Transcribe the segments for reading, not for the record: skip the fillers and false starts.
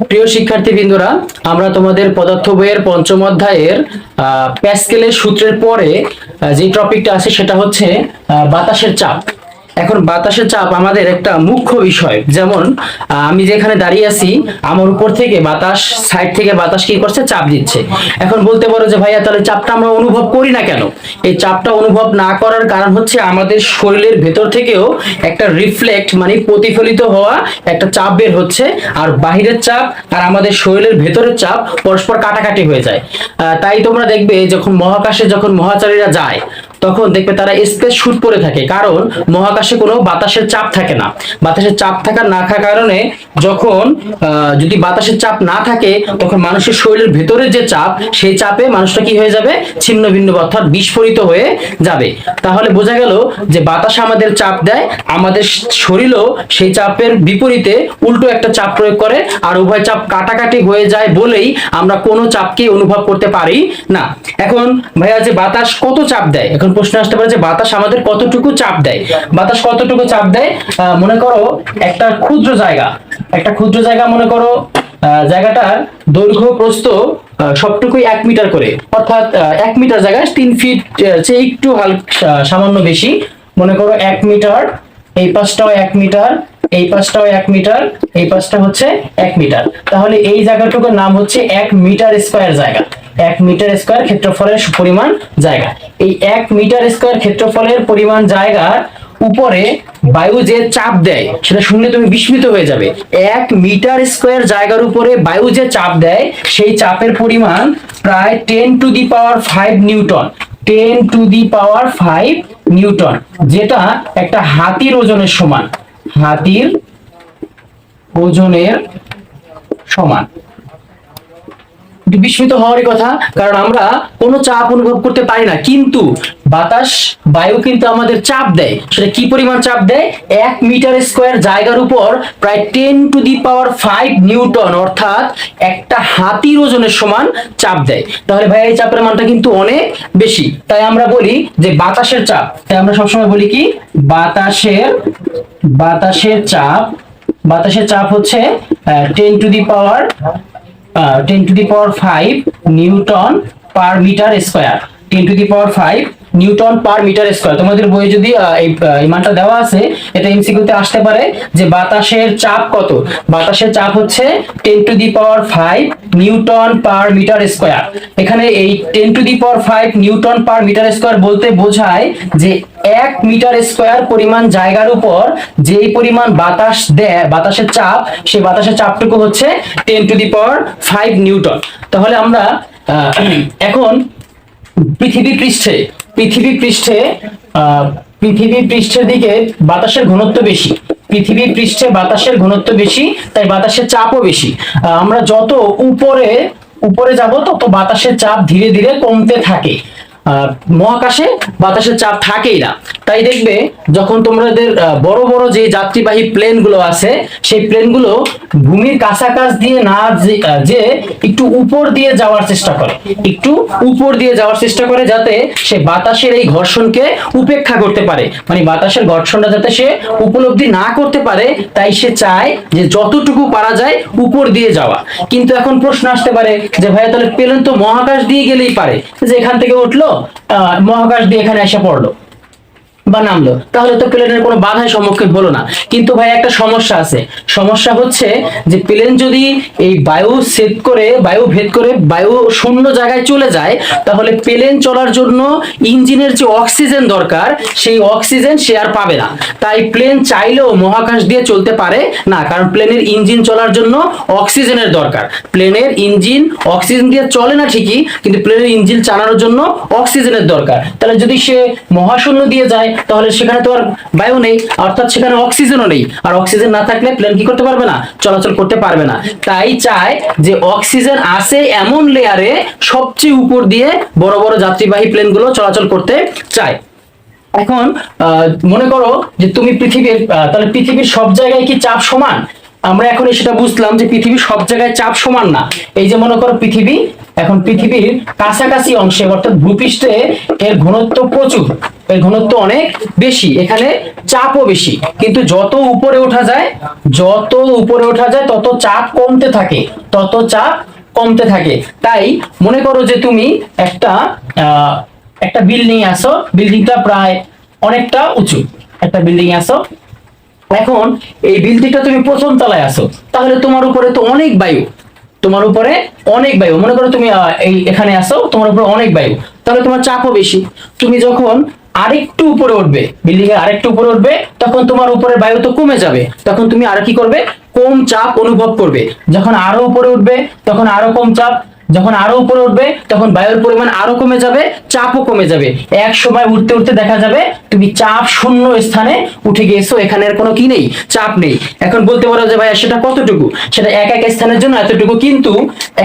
প্রিয় শিক্ষার্থীবৃন্দরা, আমরা তোমাদের পদার্থ বইয়ের পঞ্চম অধ্যায়ের প্যাসকেলের সূত্রের পরে যে টপিকটা আছে সেটা হচ্ছে বাতাসের চাপ। এখন বাতাসের চাপ আমাদের একটা মুখ্য বিষয়। যেমন আমি যেখানে দাঁড়িয়ে আছি, আমার উপর থেকে বাতাস, সাইড থেকে বাতাস কি করছে, চাপ দিচ্ছে। এখন বলতে পারো যে ভাইয়া তাহলে চাপটা আমরা অনুভব করি না কেন? এই চাপটা অনুভব না করার কারণ হচ্ছে আমাদের শরীরের ভেতর থেকেও একটা রিফ্লেক্ট মানে প্রতিফলিত হওয়া একটা চাপ বের হচ্ছে, আর বাহিরের চাপ আর আমাদের শরীরের ভেতরের চাপ পরস্পর কাটাকাটি হয়ে যায়। তাই তোমরা দেখবে যখন মহাকাশে যখন মহাচারীরা যায় তখন দেখবে তারা স্পেস শুট পরে থাকে, কারণ মহাকাশে কোনো বাতাসের চাপ থাকে না। বাতাসের চাপ থাকার না থাকার কারণে যখন যদি বাতাসের চাপ না থাকে তখন মানুষের শরীরের ভেতরের যে চাপ, সেই চাপে মানুষটা কি হয়ে যাবে, ছিন্ন ভিন্ন অর্থাৎ বিস্ফোরিত হয়ে যাবে। তাহলে বোঝা গেল যে বাতাস আমাদের চাপ দেয়, আমাদের শরীরও সেই চাপের বিপরীতে উল্টো একটা চাপ প্রয়োগ করে, আর উভয় চাপ কাটাকাটি হয়ে যায় বলেই আমরা কোনো চাপকে অনুভব করতে পারি না। এখন ভাইয়া যে বাতাস কত চাপ দেয়, এখন প্রশ্ন আসতে পারে যে বাতাস আমাদের কতটুকু চাপ দেয়। বাতাস কতটুকু চাপ দেয়, মনে করো একটা ক্ষুদ্র জায়গা মনে করো, জায়গাটার দৈর্ঘ্য প্রস্থ সবটুকুই 1 মিটার করে, অর্থাৎ 1 মিটার জায়গায় 3 ফিট চেয়ে একটু সামান্য বেশি। মনে করো 1 মিটার, এই পাশটাও 1 মিটার, এই পাশটাও 1 মিটার, এই পাশটা হচ্ছে 1 মিটার। তাহলে এই জায়গাটুকুর নাম হচ্ছে 1 মিটার স্কয়ার জায়গা। 1 মিটার স্কয়ার ক্ষেত্রফলের পরিমাণ জায়গা। এই 1 মিটার স্কয়ার ক্ষেত্রফলের পরিমাণ জায়গার উপরে বায়ু যে চাপ দেয় সেটা শুনলে তুমি বিস্মিত হয়ে যাবে। 1 মিটার স্কয়ার জায়গার উপরে বায়ু যে চাপ দেয় সেই চাপের পরিমাণ প্রায় 10 to the power 5 Newton. 10 to the power 5 Newton, যেটা একটা হাতির ওজনের সমান। হাতির ওজনের সমান। বিস্মিত হওয়ারই কথা, কারণ আমরা কোনো চাপ অনুভব করতে পারি না, কিন্তু বায়ু কিন্তু আমাদের চাপ দেয়। সেটা কি পরিমাণ চাপ দেয়? 1 মিটার স্কয়ার জায়গার উপর প্রায় 10 টু দি পাওয়ার 5 নিউটন, অর্থাৎ একটা হাতির ওজনের সমান চাপ দেয়। তাহলে ভাই এই চাপের মানটা কিন্তু অনেক বেশি। তাই আমরা বলি যে বাতাসের চাপ, তাই আমরা সবসময় বলি কি, বাতাসের চাপ হচ্ছে 10 to the power 5 newton per metre square. 10 to the power 5 newton per metre square. তোমাদের বইয়ে যদি এই মানটা দেওয়া আছে, এটা এমসিকিউতে আসতে পারে যে বাতাসের চাপ কত। বাতাসের চাপ হচ্ছে 10 to the power 5 newton per metre square. এখানে এই 10 to the power 5 newton per metre square বলতে বোঝায় যে 1 মিটার স্কয়ার পরিমাণ জায়গার উপর যেই পরিমাণ বাতাস দেয়, বাতাসের চাপ, সেই বাতাসের চাপটুকু হচ্ছে 10 টু দি পাওয়ার 5 নিউটন। তাহলে আমরা এখন পৃথিবী পৃষ্ঠের দিকে বাতাসের ঘনত্ব বেশি। পৃথিবী পৃষ্ঠে বাতাসের ঘনত্ব বেশি, তাই বাতাসের চাপও বেশি। আমরা যত উপরে যাব তত বাতাসের চাপ ধীরে ধীরে কমতে থাকে। মহাকাশে বাতাসের চাপ থাকেই না। তাই দেখবে যখন তোমাদের বড় বড় যে যাত্রীবাহী প্লেনগুলো আছে, সেই প্লেনগুলো ভূমির কাছাকাছি দিয়ে না যে একটু উপর দিয়ে যাওয়ার চেষ্টা করে, যাতে সে বাতাসের এই ঘর্ষণকে উপেক্ষা করতে পারে, মানে বাতাসের ঘর্ষণটা যাতে সে উপলব্ধি না করতে পারে। তাই সে চায় যে যতটুকু পারা যায় উপর দিয়ে যাওয়া। কিন্তু এখন প্রশ্ন আসতে পারে যে ভাইয়া তাহলে প্লেন তো মহাকাশ দিয়ে গেলেই পারে, যে এখান থেকে উঠলো, মহাকাশ দিয়ে এখানে এসে পড়লো বা নামলো, তাহলে তো প্লেনের কোনো বাধার সম্মুখীন হলো না। কিন্তু ভাই একটা সমস্যা আছে। সমস্যা হচ্ছে যে প্লেন যদি এই বায়ু ভেদ করে বায়ু শূন্য জায়গায় চলে যায়, তাহলে প্লেন চলার জন্য ইঞ্জিনের যে অক্সিজেন দরকার, সেই অক্সিজেন সে আর পাবে না। তাই প্লেন চাইলেও মহাকাশ দিয়ে চলতে পারে না, কারণ প্লেনের ইঞ্জিন চলার জন্য অক্সিজেনের দরকার। প্লেনের ইঞ্জিন অক্সিজেন দিয়ে চলে না ঠিকই, কিন্তু প্লেনের ইঞ্জিন চালানোর জন্য অক্সিজেনের দরকার। তাহলে যদি সে মহাশূন্য দিয়ে যায়, তাহলে সেখানে তো আর বায়ু নেই, অর্থাৎ সেখানে অক্সিজেনও নেই। আর অক্সিজেন না থাকলে প্লেন কি করতে পারবে না, চলাচল করতে পারবে না। তাই চায় যে অক্সিজেন আছে এমন লেয়ারে সবচেয়ে উপর দিয়ে বড় বড় যাত্রীবাহী প্লেনগুলো চলাচল করতে চায়। এখন মনে করো যে তুমি তাহলে পৃথিবীর সব জায়গায় কি চাপ সমান? আমরা এখন সেটা বুঝলাম যে পৃথিবীর সব জায়গায় চাপ সমান না। এই যে মনে করো পৃথিবী এখন পৃথিবীর কাছাকাছি অংশে অর্থাৎ ভূপৃষ্ঠে এর ঘনত্ব প্রচুর, এর ঘনত্ব অনেক বেশি, এখানে চাপও বেশি, কিন্তু যত উপরে ওঠা যায়, যত উপরে ওঠা যায় তত চাপ কমতে থাকে, তত চাপ কমতে থাকে। তাই মনে করো যে তুমি একটা বিল্ডিং আসো, বিল্ডিংটা প্রায় অনেকটা উঁচু, একটা বিল্ডিং আসো, এখন এই বিল্ডিংটা তুমি প্রথম তলায় আসো, তাহলে তোমার উপরে তো অনেক বায়ু, তোমার উপরে অনেক বায়ু, মনে করো তুমি এই এখানে আসো, তোমার উপরে অনেক বায়ু, তাহলে তোমার চাপও বেশি। তুমি যখন আরেকটু উপরে উঠবে, বিল্ডিং এর আরেকটু উপরে উঠবে, তখন তোমার উপরে বায়ু তো কমে যাবে, তখন তুমি আর কি করবে, কম চাপ অনুভব করবে। যখন আরো উপরে উঠবে তখন আরো কম চাপ, যখন আরো উপরে উঠবে তখন বায়ুর পরিমাণ আরো কমে যাবে, চাপও কমে যাবে। এক সময় উঠতে উঠতে দেখা যাবে তুমি চাপ শূন্য স্থানে উঠে গিয়েছো, এখানে আর কোনো কি নেই, চাপ নেই। এখন বলতে পারো যে ভাইয়া সেটা কতটুকু, সেটা এক এক স্থানের জন্য এতটুকু, কিন্তু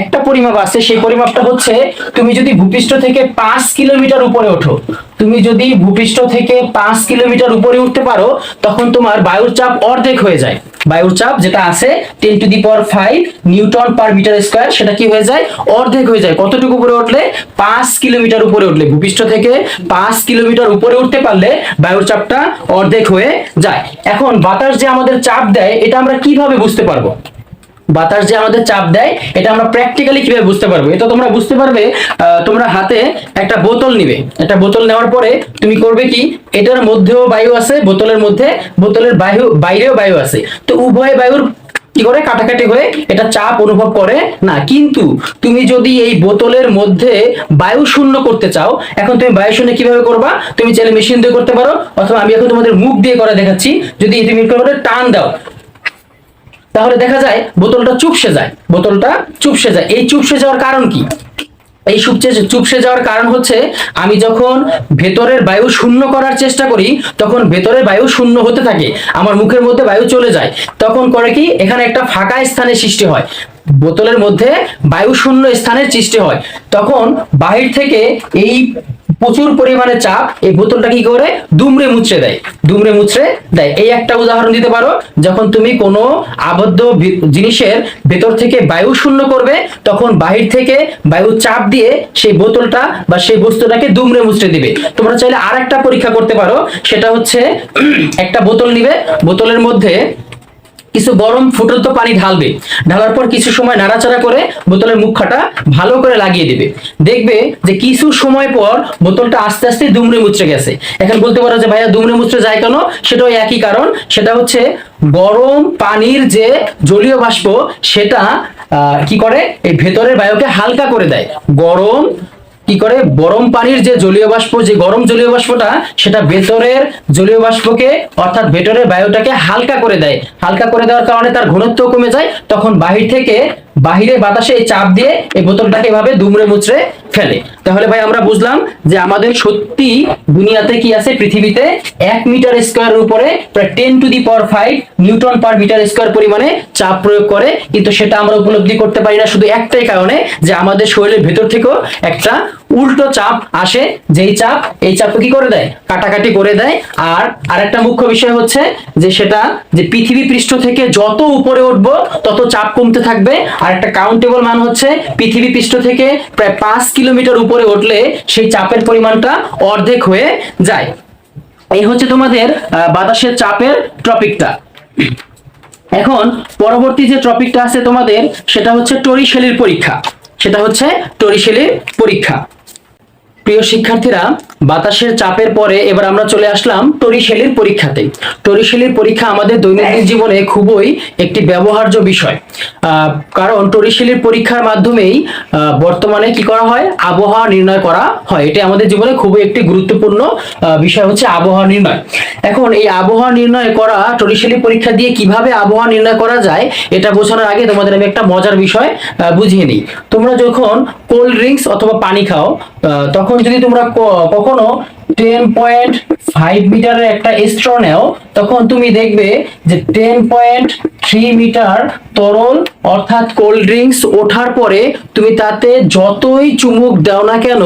একটা পরিমাপ আছে, সেই পরিমাপটা হচ্ছে তুমি যদি ভূপৃষ্ঠ থেকে 5 কিলোমিটার উপরে ওঠো, তুমি যদি ভূপৃষ্ঠ থেকে 5 কিলোমিটার উপরে উঠতে পারো, তখন তোমার বায়ুর চাপ অর্ধেক হয়ে যায়। বায়ুর চাপ যেটা আছে 10⁵ নিউটন পার মিটার স্কয়ার, সেটা কি হয়ে যায়, অর্ধেক হয়ে যায়। কতটুকু উপরে উঠলে, 5 কিলোমিটার উপরে উঠলে, ভূপৃষ্ঠ থেকে 5 কিলোমিটার উপরে উঠতে পারলে বায়ুর চাপটা অর্ধেক হয়ে যায়। এখন বাতাস যে আমাদের চাপ দেয়, এটা আমরা কিভাবে বুঝতে পারবো? বাতাস যে আমাদের চাপ দেয় এটা আমরা প্র্যাকটিক্যালি কিভাবে বুঝতে পারবো? এটা তোমরা বুঝতে পারবে, তোমরা হাতে একটা বোতল নিবে, একটা বোতল নেওয়ার পরে তুমি করবে কি, এটার মধ্যেও বায়ু আছে বোতলের মধ্যে, বোতলের বাইরেও বায়ু আছে, তো উভয় বায়ুর কি করে কাটাকাটি হয়ে এটা চাপ অনুভব করে না। কিন্তু তুমি যদি এই বোতলের মধ্যে বায়ু শূন্য করতে চাও, এখন তুমি বায়ু শূন্য কিভাবে করবা? তুমি চাইলে মেশিন দিয়ে করতে পারো, অথবা আমি এখন তোমাদের মুখ দিয়ে করে দেখাচ্ছি। যদি তুমি টান দাও, তাহলে দেখা যায় বোতলটা চুপসে যায়, বোতলটা চুপসে যায়। এই চুপসে যাওয়ার কারণ কি? এই চুপসে যাওয়ার কারণ হচ্ছে, আমি যখন ভেতরের বায়ু শূন্য করার চেষ্টা করি, তখন ভেতরের বায়ু শূন্য হতে থাকে, আমার মুখের মধ্যে বায়ু চলে যায়, তখন করে কি, এখানে একটা ফাঁকা স্থানের সৃষ্টি হয়, বোতলের মধ্যে বায়ু শূন্য স্থানের সৃষ্টি হয়। তখন বাহির থেকে এই প্রচুর পরিমাণে চাপ এই বোতলটা কি করে, দুমড়ে মুচড়ে দেয়, দুমড়ে মুচড়ে দেয়। এই একটা উদাহরণ দিতে পারো, যখন তুমি কোনো আবদ্ধ জিনিসের ভেতর থেকে বায়ু শূন্য করবে, তখন বাহির থেকে বায়ু চাপ দিয়ে সেই বোতলটা বা সেই বস্তুটাকে দুমড়ে মুচড়ে দিবে। তোমরা চাইলে আরেকটা পরীক্ষা করতে পারো, সেটা হচ্ছে একটা বোতল নিবে, বোতলের মধ্যে কিছু গরম ফুটন্ত পানি ঢালবে, ঢালার পর কিছু সময় নাড়াচাড়া করে বোতলের মুখটা ভালো করে লাগিয়ে দিবে, দেখবে যে কিছু সময় পর বোতলটা আস্তে আস্তে দুমড়ে মুচড়ে গেছে। এখন বলতে পারো যে ভাইয়া দুমড়ে মুচড়ে যায় কেন? সেটাও একই কারণ, সেটা হচ্ছে গরম পানির যে জলীয় বাষ্প সেটা কি করে, এই ভেতরের বায়ুকে হালকা করে দেয়। গরম কি করে, গরম পানির যে জলীয় বাষ্প, যে গরম জলীয় বাষ্পটা, সেটা ভেতরের জলীয় বাষ্পকে অর্থাৎ ভেতরের বায়ুটাকে হালকা করে দেয়। হালকা করে দেওয়ার কারণে তার ঘনত্ব কমে যায়, তখন বাহির থেকে বাহিরে বাতাসে এই চাপ দিয়ে এই বোতলটাকে এভাবে দুমড়ে মুচড়ে ফেলে। তাহলে ভাই আমরা বুঝলাম যে আমাদের সত্যি দুনিয়াতে কি আছে, পৃথিবীতে 1 মিটার স্কয়ারের উপরে প্রায় 10⁵ নিউটন পার মিটার স্কয়ার পরিমাণে চাপ প্রয়োগ করে, কিন্তু সেটা আমরা উপলব্ধি করতে পারি না, শুধু একটাই কারণে, যে আমাদের শরীরের ভেতর থেকেও একটা উল্টো চাপ আসে, যেই চাপ, এই চাপ কি করে দেয়, কাটাকাটি করে দেয়। আর আরেকটা মুখ্য বিষয় হচ্ছে যে সেটা, যে পৃথিবী পৃষ্ঠ থেকে যত উপরে উঠবো তত চাপ কমতে থাকবে। আর একটা কাউন্টেবল মান হচ্ছে, পৃথিবী পৃষ্ঠ থেকে প্রায় 5 কিলোমিটার উপরে উঠলে সেই চাপের পরিমাণটা অর্ধেক হয়ে যায়। এই হচ্ছে তোমাদের বাতাসের চাপের টপিকটা। এখন পরবর্তী যে টপিকটা আছে তোমাদের, সেটা হচ্ছে টরিশেলির পরীক্ষা, সেটা হচ্ছে টরিশেলির পরীক্ষা। প্রিয় শিক্ষার্থীরা, বাতাসের চাপের পরে এবার আমরা চলে আসলাম টরিশেলির পরীক্ষাতে। টরিশেলির পরীক্ষা আমাদের দৈনন্দিন জীবনে খুবই একটি ব্যবহার্য বিষয়, কারণ টরিশেলির পরীক্ষার মাধ্যমেই বর্তমানে কি করা হয়, আবহাওয়া নির্ণয় করা হয়। এটা আমাদের জীবনে খুবই একটি গুরুত্বপূর্ণ বিষয় হচ্ছে আবহাওয়া নির্ণয়। এখন এই আবহাওয়া নির্ণয় করা, টরিশেলি পরীক্ষা দিয়ে কিভাবে আবহাওয়া নির্ণয় করা যায়, এটা বোঝানোর আগে তোমাদের আমি একটা মজার বিষয় বুঝিয়ে নিই। তোমরা যখন কোল্ড ড্রিঙ্কস অথবা পানি খাও, তখন যদি তোমরা কখনো 10.5 মিটারের একটা স্ট্র নেও, তখন তুমি দেখবে যে 10.3 মিটার তরল অর্থাৎ কোল্ড ড্রিঙ্কস ওঠার পরে তুমি তাতে যতই চুমুক দাও না কেন,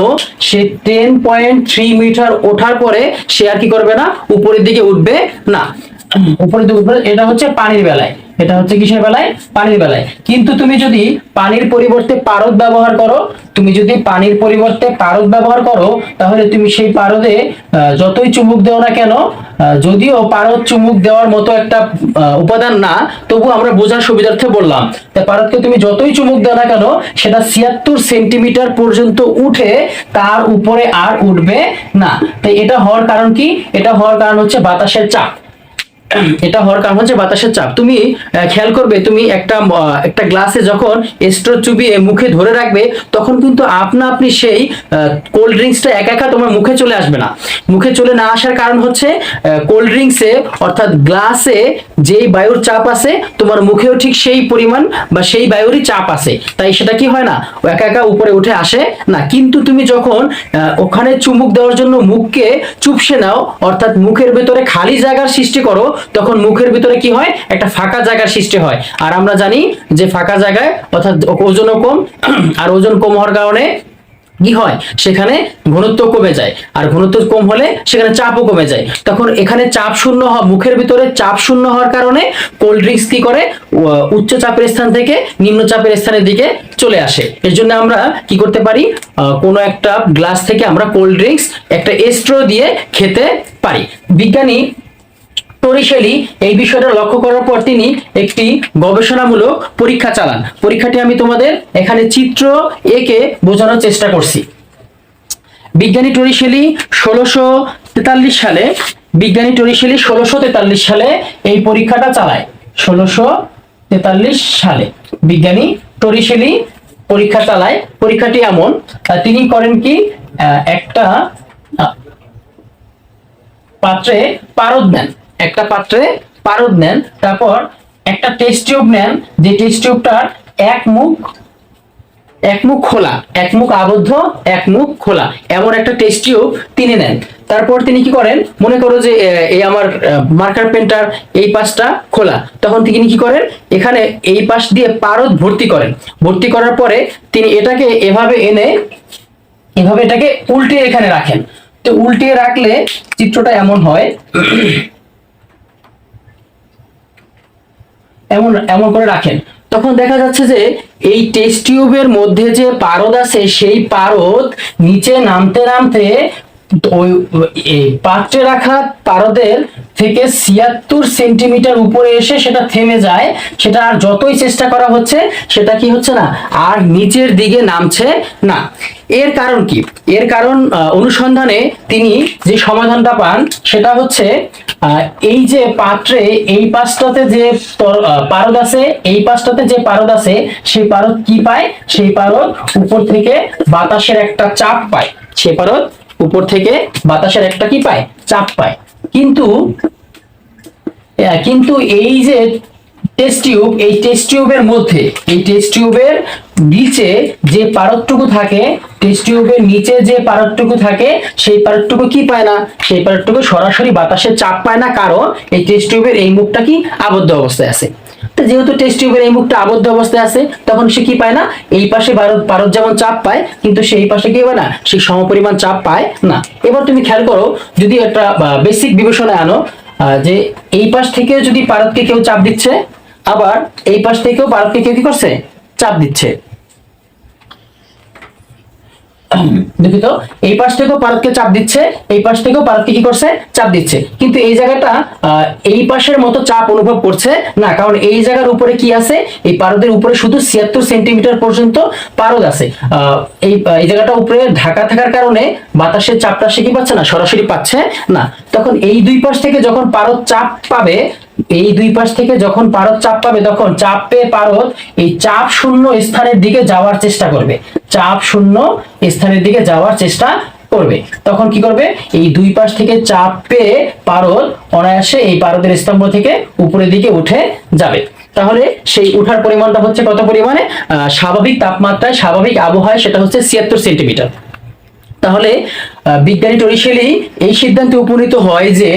সে 10.3 মিটার ওঠার পরে সে আর কি করবে না, উপরের দিকে উঠবে না, উপরের দিকে উঠবে। এটা হচ্ছে পানির বেলায়। এটা হচ্ছে কিসের বেলায়? পানির বেলায়। কিন্তু তুমি যদি পানির পরিবর্তে পারদ ব্যবহার করো, তুমি যদি পানির পরিবর্তে পারদ ব্যবহার করো, তাহলে তুমি সেই পারদে যতই চুমুক দেও না কেন, যদিও পারদ চুমুক দেওয়ার মতো একটা উপাদান না, তবু আমরা বোঝার সুবিধার্থে বললাম, তাই পারদকে তুমি যতই চুমুক দাও না কেন, সেটা 76 সেন্টিমিটার পর্যন্ত উঠে তার উপরে আর উঠবে না। তাই এটা হওয়ার কারণ কি? এটা হওয়ার কারণ হচ্ছে বাতাসের চাপ। এটা হওয়ার কারণ হচ্ছে বাতাসের চাপ। তুমি খেয়াল করবে, তুমি একটা গ্লাসে যখন স্ট্র চুবিয়ে মুখে ধরে রাখবে, তখন কিন্তু আপনা আপনি সেই কোল্ড ড্রিঙ্কসটা একা একা তোমার মুখে চলে আসবে না। মুখে চলে না আসার কারণ হচ্ছে কোল্ড ড্রিঙ্কসে অর্থাৎ গ্লাসে যেই বায়ুর চাপ আছে, তোমার মুখেও ঠিক সেই পরিমাণ বা সেই বায়ুরই চাপ আছে, তাই সেটা কি হয় না, একা একা উপরে উঠে আসে না। কিন্তু তুমি যখন ওখানে চুমুক দেওয়ার জন্য মুখকে চুপসে নাও, অর্থাৎ মুখের ভেতরে খালি জায়গার সৃষ্টি করো, তখন মুখের ভিতরে কি হয়, একটা ফাঁকা জায়গার সৃষ্টি হয়। আর আমরা জানি যে ফাঁকা জায়গায় অর্থাৎ ওজনও কম, আর ওজন কম হওয়ার কারণে কি হয়, সেখানে ঘনত্ব কমে যায়, আর ঘনত্ব কম হলে সেখানে চাপও কমে যায়। তখন এখানে চাপ শূন্য মুখের ভিতরে চাপ শূন্য হওয়ার কারণে কোল্ড ড্রিঙ্কস কি করে, উচ্চ চাপের স্থান থেকে নিম্ন চাপের স্থানের দিকে চলে আসে। এর জন্য আমরা কি করতে পারি, কোনো একটা গ্লাস থেকে আমরা কোল্ড ড্রিঙ্কস একটা স্ট্র দিয়ে খেতে পারি। বিজ্ঞানী টরিশেলি এই বিষয়টা লক্ষ্য করার পর তিনি একটি গবেষণামূলক পরীক্ষা চালান। পরীক্ষাটি আমি তোমাদের এখানে চিত্র এঁকে বোঝানোর চেষ্টা করছি। বিজ্ঞানী টরিশেলি 1643 সালে বিজ্ঞানী টরিশেলি 1643 সালে এই পরীক্ষাটা চালায়। 1643 সালে বিজ্ঞানী টরিশেলি পরীক্ষা চালায়। পরীক্ষাটি এমন, তিনি করেন কি, একটা পাত্রে পারদ নেন, একটা পাত্রে পারদ নেন, তারপর একটা টেস্ট টিউব নেন, যে টেস্ট টিউবটার এক মুখ খোলা, এক মুখ আবদ্ধ, এক মুখ খোলা, এমন একটা টেস্ট টিউব তিনি নেন। তারপর তিনি কি করেন, মনে করো যে এই আমার মার্কার পেনটার এই পাশটা খোলা, তখন তিনি কি করেন, এখানে এই পাশ দিয়ে পারদ ভর্তি করেন। ভর্তি করার পরে তিনি এটাকে এভাবে এনে এভাবে এটাকে উল্টে এখানে রাখেন। তো উল্টিয়ে রাখলে চিত্রটা এমন হয়, এমন এমন করে রাখেন। তখন দেখা যাচ্ছে যে এই টেস্ট টিউবের মধ্যে যে পারদ আছে, সেই পারদ নিচে নামতে নামতে ওই পাত্রে রাখা পারদের থেকে 76 সেন্টিমিটার উপরে এসে সেটা থেমে যায়। সেটা আর যতই চেষ্টা করা হচ্ছে, সেটা কি হচ্ছে না, আর নিচের দিকে নামছে না। এর কারণ কি? এর কারণ অনুসন্ধানে তিনি যে সমাধানটা পান, সেটা হচ্ছে এই যে পাত্রে এই পাশটাতে যে পারদ আছে, এই পাশটাতে যে পারদ আছে, সেই পারদ কি পায়, সেই পারদ উপর থেকে বাতাসের একটা চাপ পায়। সেই পারদ উপর থেকে বাতাসের একটা কি পায়, চাপ পায়। কিন্তু এই যে টেস্ট টিউব, এই টেস্ট টিউবের মধ্যে, এই টেস্ট টিউবের নিচে যে পারদটুকু থাকে, টেস্ট টিউবের নিচে যে পারদটুকু থাকে, সেই পারদটুকু কি পায় না, সেই পারদটুকু সরাসরি বাতাসের চাপ পায় না, কারণ এই টেস্ট টিউবের এই মুখটা কি আবদ্ধ অবস্থায় আছে। তো যেহেতু টেস্ট টিউবের এই মুখটা আবদ্ধ অবস্থায় আছে, তখন সে কি পায় না, এই পাশে পারদ যেমন চাপ পায়, কিন্তু সেই পাশে কি হয় না, সেই সমপরিমাণ চাপ পায় না। এবার তুমি খেয়াল করো, যদি একটা বেসিক বিবেচনায় আনো, যে এই পাশ থেকে যদি পারদকে কেউ চাপ দিচ্ছে, আবার এই পাশ থেকেও পারদকে কেউ কি করছে, চাপ দিচ্ছে। দুঃখিত, এই পাশ থেকেও পারদকে চাপ দিচ্ছে, এই পাশ থেকেও পারদকে কি করছে, চাপ দিচ্ছে। কিন্তু এই জায়গাটা এই পাশের মতো চাপ অনুভব করছে না, কারণ এই জায়গার উপরে কি আছে, এই পারদের উপরে শুধু 76 সেন্টিমিটার পর্যন্ত পারদ আছে। এই জায়গাটা উপরে ঢাকা থাকার কারণে বাতাসের চাপটা সে কি পাচ্ছে না, সরাসরি পাচ্ছে না। তখন এই দুই পাশ থেকে যখন পারদ চাপ পাবে, এই দুই পাশ থেকে যখন পারদ চাপ পাবে, তখন চাপ পেয়ে পারদ এই চাপ শূন্য স্থানের দিকে যাওয়ার চেষ্টা করবে, চাপ শূন্য স্থানের দিকে যাওয়ার চেষ্টা করবে। তখন কি করবে, এই দুই পাশ থেকে চাপ পেয়ে পারদ অনায়াসে এই পারদের স্তম্ভ থেকে উপরের দিকে উঠে যাবে। তাহলে সেই উঠার পরিমাণটা হচ্ছে কত পরিমাণে, স্বাভাবিক তাপমাত্রায়, স্বাভাবিক আবহাওয়ায় সেটা হচ্ছে 76 সেন্টিমিটার। তাহলে বিজ্ঞানী টরিশেলি এই সিদ্ধান্তে উপনীত হয় যে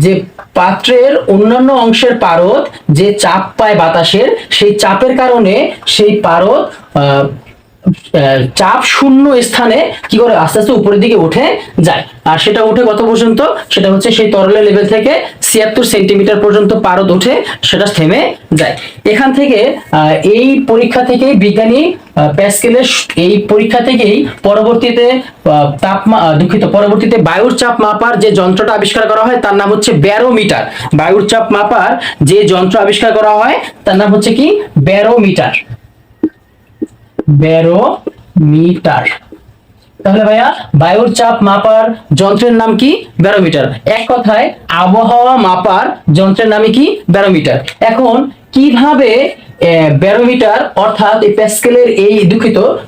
যে পাত্রের অন্যান্য অংশের পারদ যে চাপ পায় বাতাসের, সেই চাপের কারণে সেই পারদ চাপ শূন্য স্থানে কি করে আস্তে আস্তে উপরের দিকে উঠে যায়। আর সেটা উঠে কত পর্যন্ত, সেটা হচ্ছে সেই তরলের লেভেল থেকে 76 সেন্টিমিটার পর্যন্ত পারদ উঠে সেটা থেমে যায়। এখান থেকে এই পরীক্ষা থেকে বিজ্ঞানী প্যাসকেলের এই পরীক্ষা থেকেই পরবর্তীতে পরবর্তীতে বায়ুর চাপ মাপার যে যন্ত্রটা আবিষ্কার করা হয় তার নাম হচ্ছে ব্যারোমিটার। বায়ুর চাপ মাপার যে যন্ত্র আবিষ্কার করা হয় তার নাম হচ্ছে কি, ব্যারোমিটার। ব্যারোমিটার। তাহলে ভাইয়া বায়ুর চাপ মাপার যন্ত্রের নাম কি, ব্যারোমিটার। এক কথায় আবহাওয়া মাপার যন্ত্রের নামই কি, ব্যারোমিটার। এখন কিভাবে ব্যারোমিটার অর্থাৎ এই প্যাসকেলের এই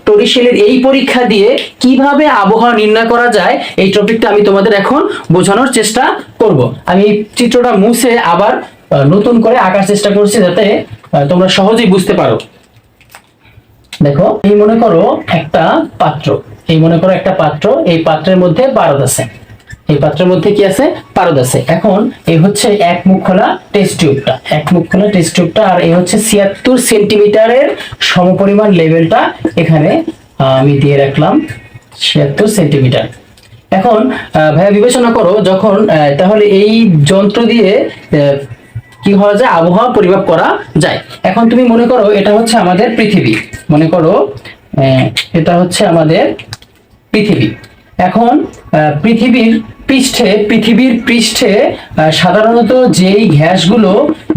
টরিশেলের এই পরীক্ষা দিয়ে কিভাবে আবহাওয়া নির্ণয় করা যায়, এই টপিকটা আমি তোমাদের এখন বোঝানোর চেষ্টা করব। আমি চিত্রটা মুছে আবার নতুন করে আঁকার চেষ্টা করছি যাতে তোমরা সহজেই বুঝতে পারো। দেখো, এই মনে করো একটা পাত্র, এই পাত্রের মধ্যে পারদ আছে, এই পাত্রের মধ্যে কি আছে, পারদ আছে। এখন এই হচ্ছে এক মুখ খোলা টেস্ট টিউবটা, আর এই হচ্ছে 76 সেন্টিমিটারের সমপরিমাণ লেভেলটা এখানে আমি দিয়ে রাখলাম 76 সেন্টিমিটার। এখন ভাইয়া বিবেচনা করো, যখন তাহলে এই যন্ত্র দিয়ে কি হওয়া যায়, আবহাওয়া পরিমাপ করা যায়। এখন তুমি মনে করো এটা হচ্ছে আমাদের পৃথিবী, মনে করো এটা হচ্ছে আমাদের পৃথিবী। এখন পৃথিবীর পৃষ্ঠে সাধারণত যেই গ্যাসগুলো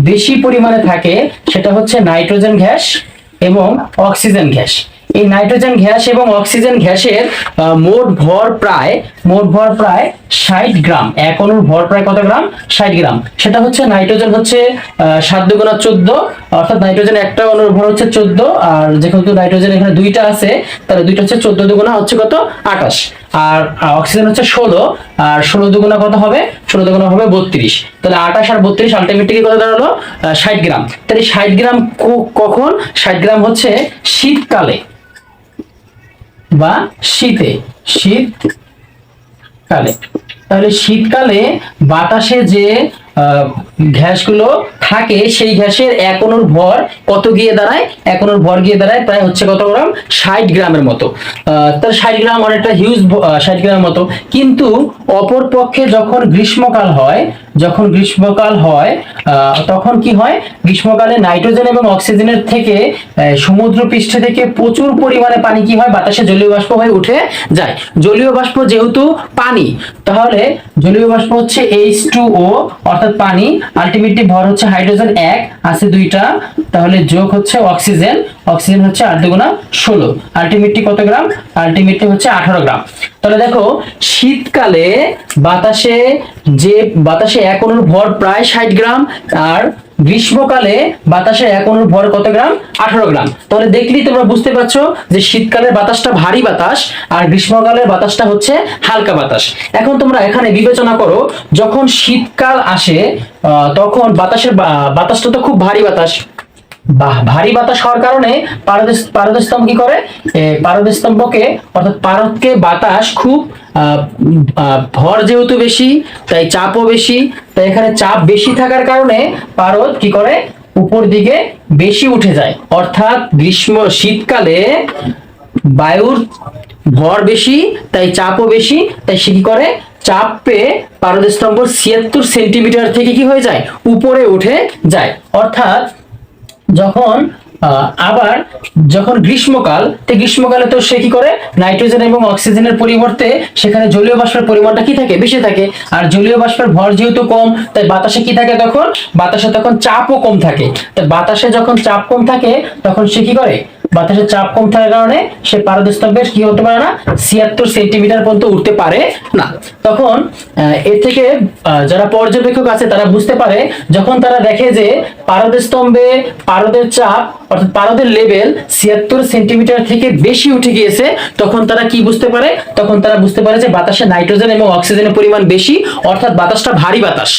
বেশি পরিমাণে থাকে সেটা হচ্ছে নাইট্রোজেন গ্যাস এবং অক্সিজেন গ্যাস। এই নাইট্রোজেন গ্যাস এবং অক্সিজেন গ্যাসের মোট ভর প্রায় 60 গ্রাম। এক অণুর ভর প্রায় কত গ্রাম, 60 গ্রাম। সেটা হচ্ছে নাইট্রোজেন হচ্ছে 7 দুগুণা 14, অর্থাৎ নাইট্রোজেন একটা অণুর ভর হচ্ছে 14, আর যেহেতু নাইট্রোজেন এখানে দুইটা আছে তাহলে দুইটা হচ্ছে 14 দুগুণা হচ্ছে কত, 28। আর অক্সিজেন হচ্ছে 16, আর 16 দুগুণা কত হবে, 16 দুগুণা হবে 32। তাহলে 28 আর 32 আলটিমেটলি কত দাঁড়ালো, 60 গ্রাম। তাহলে 60 গ্রাম কখন, 60 গ্রাম হচ্ছে শীতকালে বা শীতকালে। তাহলে শীতকালে বাতাসে যে গ্যাসগুলো থাকে সেই গ্যাসের এক অণুর ভর কত গিয়ে দাঁড়ায়, এক অণুর ভর গিয়ে দাঁড়ায় প্রায় হচ্ছে কত গ্রাম, 60 গ্রামের মতো। তার 60 গ্রাম অনেকটা হিউজ, 60 গ্রামের মতো। কিন্তু অপর পক্ষে যখন গ্রীষ্মকাল হয় তখন কি হয়, গ্রীষ্মকালে নাইট্রোজেন এবং অক্সিজেনের থেকে সমুদ্র পৃষ্ঠে থেকে প্রচুর পরিমাণে পানি কি হয়, বাতাসে জলীয় বাষ্প হয়ে উঠে যায়। জলীয় বাষ্প যেহেতু পানি, তাহলে জলীয় বাষ্প হচ্ছে H2O অর্থাৎ পানি, আলটিমেটলি ভর হচ্ছে হাইড্রোজেন 1 আছে 2টা, তাহলে যোগ হচ্ছে অক্সিজেন হচ্ছে 8 দুগুণা 16, আলটিমেটলি কত গ্রাম, আলটিমেটলি হচ্ছে 18 গ্রাম। তাহলে দেখো, শীতকালে বাতাসে এক অণুর ভর প্রায় 60 গ্রাম, আর গ্রীষ্মকালে বাতাসে এক অণুর ভর কত গ্রাম, 18 গ্রাম। তাহলে দেখলেই তোমরা বুঝতে পারছো যে শীতকালের বাতাসটা ভারী বাতাস আর গ্রীষ্মকালের বাতাসটা হচ্ছে হালকা বাতাস। এখন তোমরা এখানে বিবেচনা করো, যখন শীতকাল আসে তখন বাতাসটা তো খুব ভারী বাতাস, ভারী বাতাস হওয়ার কারণে পারদস্তম্ভ কি করে, পারদস্তম্ভকে অর্থাৎ পারদকে বাতাস খুব ভর যেহেতু বেশি তাই চাপও বেশি, তাই এখানে চাপ বেশি থাকার কারণে পারদ কি করে, উপর দিকে বেশি উঠে যায়। অর্থাৎ শীতকালে বায়ুর ভর বেশি তাই চাপও বেশি, তাই সে কি করে, চাপ পেয়ে পারদস্তম্ভ 76 সেন্টিমিটার থেকে কি হয়ে যায়, উপরে উঠে যায়। অর্থাৎ যখন গ্রীষ্মকালে তো সে কি করে, নাইট্রোজেন এবং অক্সিজেনের পরিবর্তে সেখানে জলীয় বাষ্পের পরিমাণটা কি থাকে, বেশি থাকে। আর জলীয় বাষ্পের ভর যেহেতু কম তাই বাতাসে কি থাকে, বাতাসে তখন চাপও কম থাকে। তাই বাতাসে যখন চাপ কম থাকে তখন সে কি করে, বাতাসে চাপ কম থাকার কারণে সে পারদস্তম্ভের কি হতে পারে না, 76 সেন্টিমিটার পর্যন্ত উঠতে পারে না। তখন এর থেকে যারা পর্যবেক্ষক আছে তারা বুঝতে পারে, যখন তারা দেখে যে পারদস্তম্ভে পারদের চাপ অর্থাৎ পারদের লেভেল 76 সেন্টিমিটার থেকে বেশি উঠে গিয়েছে, তখন তারা কি বুঝতে পারে, তখন তারা বুঝতে পারে যে বাতাসে নাইট্রোজেন এবং অক্সিজেনের পরিমাণ বেশি, অর্থাৎ বাতাসটা ভারী বাতাস।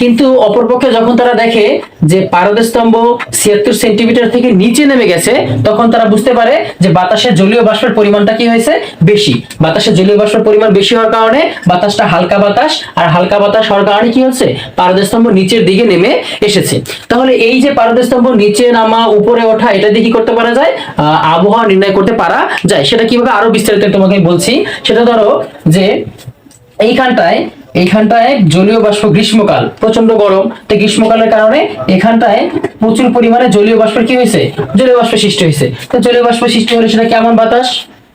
কিন্তু অপরপক্ষে যখন তারা দেখে যে পারদস্তম্ভ ৭৬ সেন্টিমিটার থেকে নিচে নেমে গেছে, তখন তারা বুঝতে পারে যে বাতাসের জলীয় বাষ্পের পরিমাণটা কি হয়েছে, বেশি। বাতাসের জলীয় বাষ্পের পরিমাণ বেশি হওয়ার কারণে বাতাসটা হালকা বাতাস, আর হালকা বাতাস হওয়ার কারণে কি হচ্ছে, পারদস্তম্ভ নিচের দিকে নেমে এসেছে। তাহলে এই যে পারদস্তম্ভ নিচে নামা উপরে ওঠা, এটা দিয়ে কি করতে পারা যায়, আবহাওয়া নির্ণয় করতে পারা যায়। সেটা কিভাবে আরো বিস্তারিত তোমাকে বলছি। সেটা ধরো যে এইখানটায় জলীয় বাষ্প, গ্রীষ্মকাল প্রচন্ড গরম, তো গ্রীষ্মকালের কারণে এখানটায় প্রচুর পরিমাণে জলীয় বাষ্পের কি হয়েছে, জলীয় বাষ্প সৃষ্টি হয়েছে। তো জলীয় বাষ্প সৃষ্টি হলে সেটা কেমন বাতাস,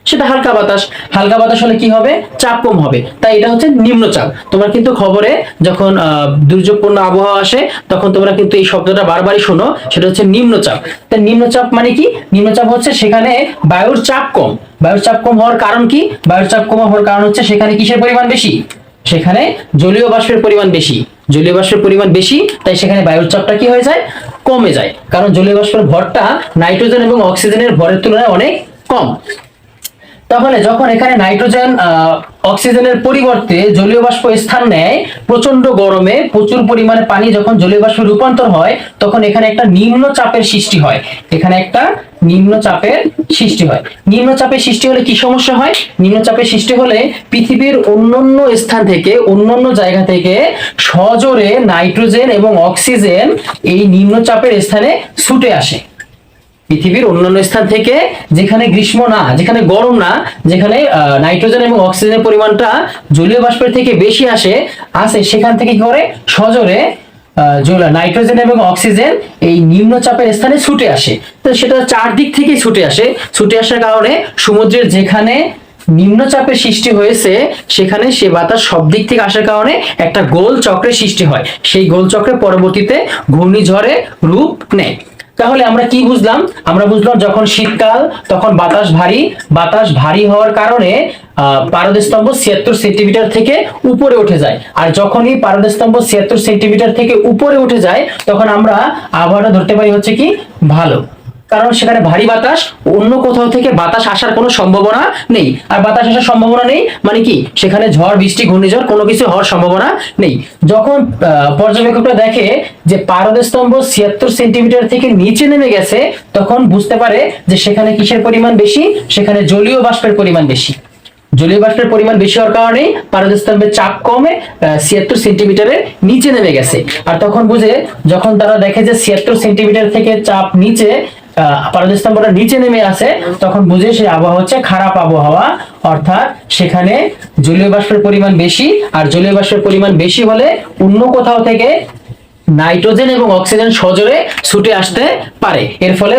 সেটা হালকা বাতাস। হালকা বাতাস হলে কি হবে, চাপ কম হবে, তাই এটা হচ্ছে নিম্নচাপ। তোমরা কিন্তু খবরে যখন দুর্যোগপূর্ণ আবহাওয়া আসে, তখন তোমরা কিন্তু এই শব্দটা বারবারই শোনো, সেটা হচ্ছে নিম্নচাপ। তাই নিম্নচাপ মানে কি, নিম্নচাপ হচ্ছে সেখানে বায়ুর চাপ কম। বায়ুর চাপ কম হওয়ার কারণ কি, বায়ুর চাপ কম হওয়ার কারণ হচ্ছে সেখানে কিসের পরিমাণ বেশি, সেখানে জলীয় বাষ্পের পরিমাণ বেশি। জলীয় বাষ্পের পরিমাণ বেশি, তাই সেখানে বায়ুর চাপটা কি হয়ে যায়, কমে যায়। কারণ জলীয় বাষ্পের ভরটা নাইট্রোজেন এবং অক্সিজেনের ভরের তুলনায় অনেক কম। তাহলে যখন এখানে নাইট্রোজেন অক্সিজেনের পরিবর্তে জলীয় বাষ্প স্থান নেয়, প্রচন্ড গরমে প্রচুর পরিমাণে পানি যখন জলীয় বাষ্পে রূপান্তর হয়, তখন এখানে একটা নিম্নচাপের সৃষ্টি হয়। এখানে একটা নিম্নচাপের সৃষ্টি হয়। নিম্নচাপের সৃষ্টি হলে কি সমস্যা হয়, নিম্নচাপের সৃষ্টি হলে পৃথিবীর অন্যান্য স্থান থেকে, অন্যান্য জায়গা থেকে সজোরে নাইট্রোজেন এবং অক্সিজেন এই নিম্নচাপের স্থানে ছুটে আসে। পৃথিবীর অন্যান্য স্থান থেকে, যেখানে গ্রীষ্ম না, যেখানে গরম না, যেখানে নাইট্রোজেন এবং অক্সিজেনের পরিমাণটা জলীয় বাষ্পের থেকে বেশি আসে, সেখান থেকে কি করে, সজোরে নাইট্রোজেন এবং অক্সিজেন এই নিম্নচাপের স্থানে ছুটে আসে। তো সেটা চারদিক থেকেই ছুটে আসে। ছুটে আসার কারণে সমুদ্রের যেখানে নিম্নচাপের সৃষ্টি হয়েছে, সেখানে সে বাতাস সব দিক থেকে আসার কারণে একটা গোল চক্রের সৃষ্টি হয়। সেই গোল চক্রে পরবর্তীতে ঘূর্ণিঝড়ে রূপ নেয়। তাহলে আমরা কি বুঝলাম, আমরা বুঝলাম যখন শীতকাল তখন বাতাস ভারী। বাতাস ভারী হওয়ার কারণে পারদস্তম্ভ ৭৬ সেন্টিমিটার থেকে উপরে উঠে যায়। আর যখনই পারদস্তম্ভ ৭৬ সেন্টিমিটার থেকে উপরে উঠে যায়, তখন আমরা আবহাওয়াটা ধরতে পারি হচ্ছে কি, ভালো। কারণ সেখানে ভারী বাতাস, অন্য কোথাও থেকে বাতাস আসার কোনো সম্ভাবনা নেই। আর বাতাস আসার সম্ভাবনা নেই মানে কি, সেখানে ঝড় বৃষ্টি ঘূর্ণিঝড় কোনো কিছু হওয়ার সম্ভাবনা নেই। যখন পর্যবেক্ষকরা দেখে যে পারদস্তম্ভ ৭৬ সেন্টিমিটার থেকে নিচে নেমে গেছে, তখন বুঝতে পারে যে সেখানে কিসের পরিমাণ বেশি, সেখানে জলীয় বাষ্পের পরিমাণ বেশি। জলীয় বাষ্পের পরিমাণ বেশি হওয়ার কারণে পারদস্তম্ভের চাপ কমে ৭৬ সেন্টিমিটারের নিচে নেমে গেছে। আর তখন বুঝে, যখন তারা দেখে যে ৭৬ সেন্টিমিটার থেকে চাপ নিচে, পারদস্তম্ভটা নিচে নেমে আসে, তখন বুঝে সেই আবহাওয়া হচ্ছে খারাপ আবহাওয়া। অর্থাৎ সেখানে জলীয় বাষ্পের পরিমাণ বেশি, আর জলীয় বাষ্পের পরিমাণ বেশি হলে অন্য কোথাও থেকে নাইট্রোজেন এবং অক্সিজেন সজোরে ছুটে আসতে পারে। এর ফলে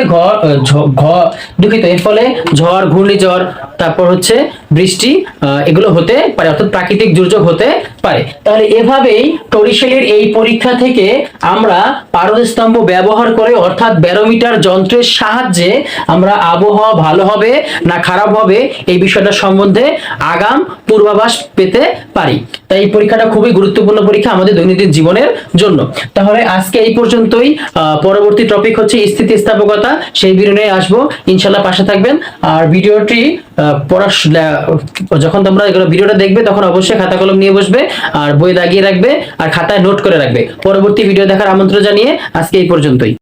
এর ফলে ঝড়, ঘূর্ণিঝড়, তারপর হচ্ছে বৃষ্টি, এগুলো হতে পারে, অর্থাৎ প্রাকৃতিক দুর্যোগ হতে পারে। তাহলে এভাবেই টরিশেলির এই পরীক্ষা থেকে আমরা পারদস্তম্ভ ব্যবহার করে, অর্থাৎ ব্যারোমিটার যন্ত্রের সাহায্যে আমরা আবহাওয়া ভালো হবে না খারাপ হবে এই বিষয়টা সম্বন্ধে আগাম পূর্বাভাস পেতে পারি। তাই এই পরীক্ষাটা খুবই গুরুত্বপূর্ণ পরীক্ষা আমাদের দৈনন্দিন জীবনের জন্য। তাহলে আজকে এই পর্যন্তই। পরবর্তী টপিক হচ্ছে স্থিতিস্থাপকতা, সেই ভিডিও নিয়ে আসবো, ইনশাল্লাহ পাশে থাকবেন। আর ভিডিওটি যখন তোমরা ভিডিওটা দেখবে, তখন অবশ্যই খাতা কলম নিয়ে বসবে, আর বই দাগিয়ে রাখবে, আর খাতায় নোট করে রাখবে। পরবর্তী ভিডিও দেখার আমন্ত্রণ জানিয়ে আজকে এই পর্যন্তই।